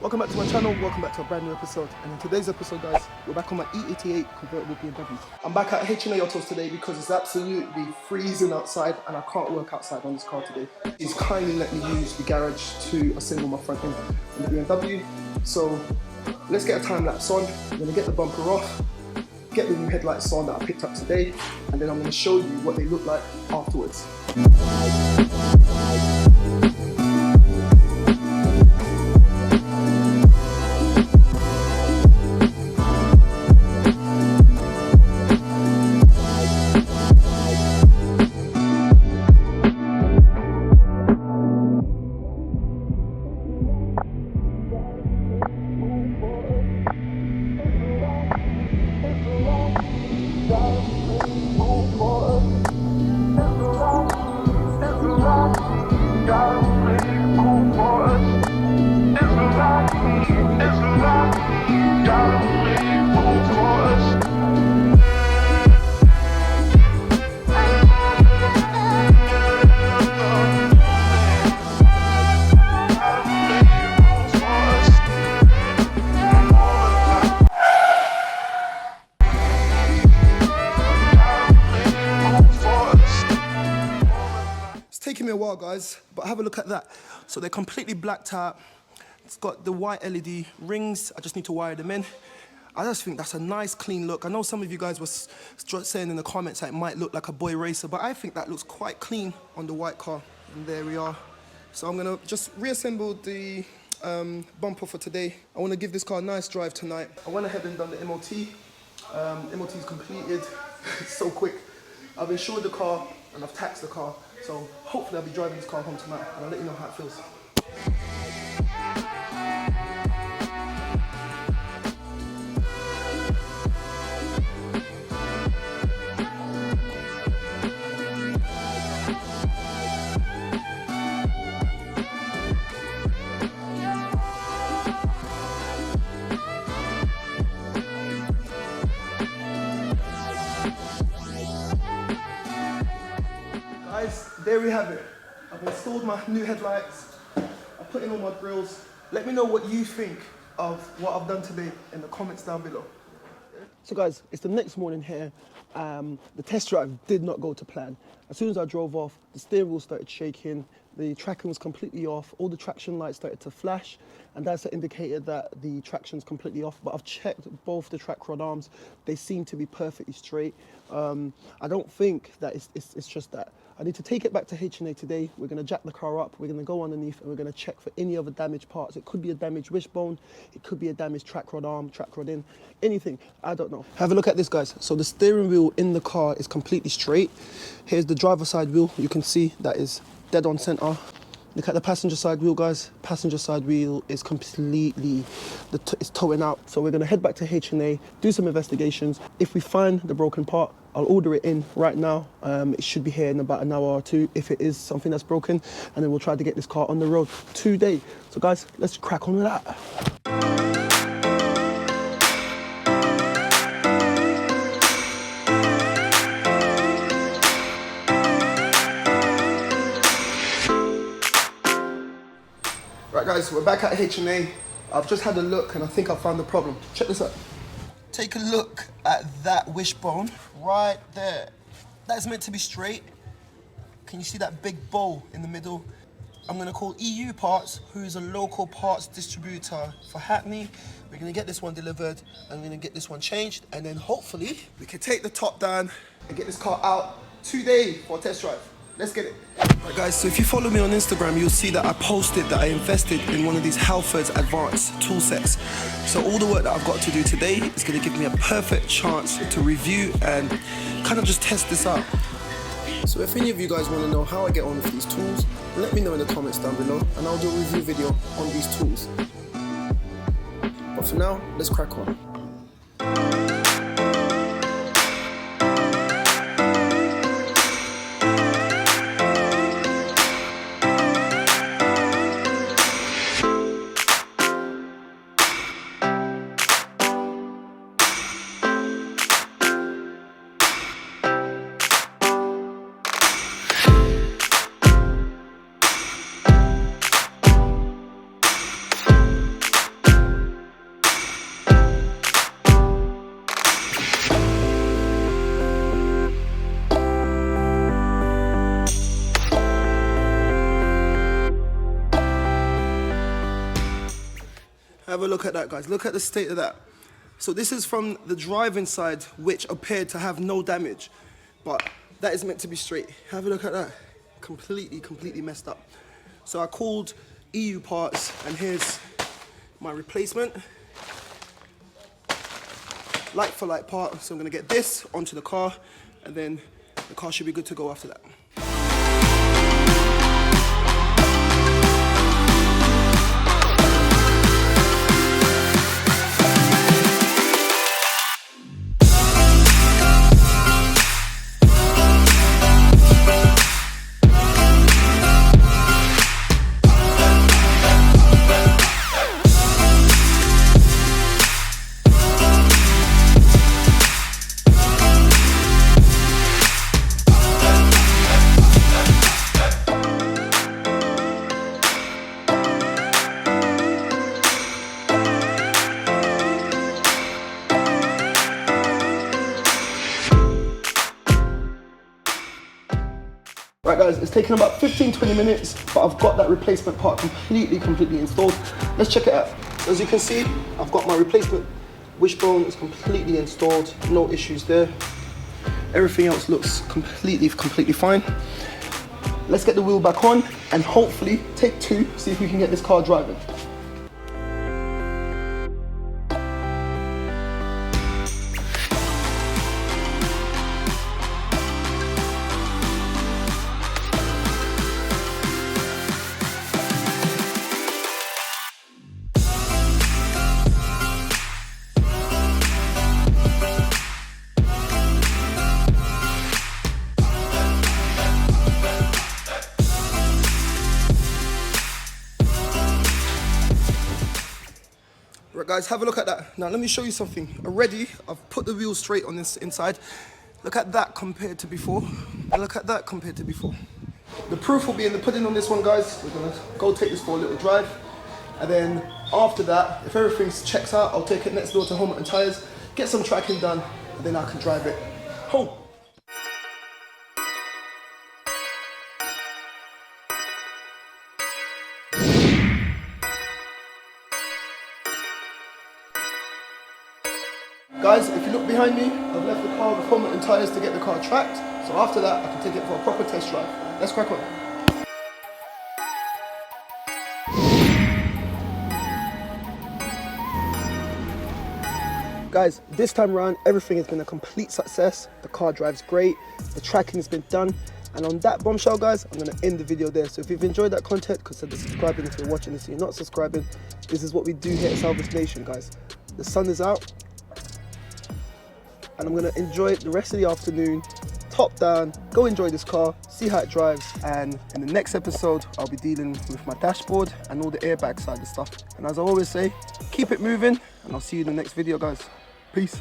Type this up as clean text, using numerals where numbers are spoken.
Welcome back to my channel, welcome back to a brand new episode. And in today's episode, guys, we're back on my E88 convertible BMW. I'm back at H&A Autos today because it's absolutely freezing outside and I can't work outside on this car today. He's kindly let me use the garage to assemble my front end on the BMW. So let's get a time lapse on. I'm gonna get the bumper off, get the new headlights on that I picked up today, and then I'm gonna show you what they look like afterwards. Taking me a while, guys, but have a look at that. So they're completely blacked out. It's got the white LED rings. I just need to wire them in. I just think that's a nice clean look. I know some of you guys were saying in the comments that it might look like a boy racer, but I think that looks quite clean on the white car. And there we are. So I'm gonna just reassemble the bumper for today. I wanna give this car a nice drive tonight. I went ahead and done the MOT. MOT is completed. It's so quick. I've insured the car and I've taxed the car. So hopefully I'll be driving this car home tonight and I'll let you know how it feels. Guys, there we have it. I've installed my new headlights. I've put in all my grills. Let me know what you think of what I've done today in the comments down below. So guys, it's the next morning here. The test drive did not go to plan. As soon as I drove off, the steering wheel started shaking. The tracking was completely off. All the traction lights started to flash, and that's an indicator that the traction's completely off. But I've checked both the track rod arms. They seem to be perfectly straight. I don't think that it's just that. I need to take it back to H&A today. We're going to jack the car up. We're going to go underneath and we're going to check for any other damaged parts. It could be a damaged wishbone. It could be a damaged track rod arm, track rod in, anything. I don't know. Have a look at this, guys. So the steering wheel in the car is completely straight. Here's the driver's side wheel. You can see that is dead on center. Look at the passenger side wheel, guys. Passenger side wheel is completely, it's towing out. So we're gonna head back to H&A, do some investigations. If we find the broken part, I'll order it in right now. It should be here in about an hour or two if it is something that's broken, and then we'll try to get this car on the road today. So guys, let's crack on with that. Right guys, we're back at H&A. I've just had a look and I think I found the problem. Check this out. Take a look at that wishbone right there. That's meant to be straight. Can you see that big bow in the middle? I'm gonna call EU Parts, who is a local parts distributor for Hackney. We're gonna get this one delivered and we're gonna get this one changed, and then hopefully we can take the top down and get this car out today for a test drive. Let's get it. Right guys, so if you follow me on Instagram, you'll see that I posted that I invested in one of these Halfords advanced tool sets. So all the work that I've got to do today is gonna give me a perfect chance to review and kind of just test this out. So if any of you guys wanna know how I get on with these tools, let me know in the comments down below and I'll do a review video on these tools. But for now, let's crack on. Have a look at that, guys. Look at the state of that. So this is from the driving side, which appeared to have no damage, but that is meant to be straight. Have a look at that. Completely messed up. So I called EU Parts, and here's my replacement. Like for like part. So I'm gonna get this onto the car, and then the car should be good to go after that. Right guys, it's taken about 15-20 minutes, but I've got that replacement part completely installed. Let's check it out. So as you can see, I've got my replacement wishbone. It's completely installed, no issues there. Everything else looks completely fine. Let's get the wheel back on and hopefully take two, see if we can get this car driving. Right guys, have a look at that. Now let me show you something. Already, I've put the wheel straight on this inside. Look at that compared to before. And look at that compared to before. The proof will be in the pudding on this one, guys. We're gonna go take this for a little drive. And then after that, if everything checks out, I'll take it next door to Home and Tires, get some tracking done, and then I can drive it home. Guys, if you look behind me, I've left the car with Home and Tires to get the car tracked. So after that, I can take it for a proper test drive. Let's crack on. Guys, this time around, everything has been a complete success. The car drives great, the tracking has been done. And on that bombshell, guys, I'm gonna end the video there. So if you've enjoyed that content, consider subscribing. If you're watching this and you're not subscribing, this is what we do here at Salvage Nation, guys. The sun is out, and I'm gonna enjoy the rest of the afternoon, top down, go enjoy this car, see how it drives, and in the next episode, I'll be dealing with my dashboard and all the airbag side of stuff. And as I always say, keep it moving, and I'll see you in the next video, guys. Peace.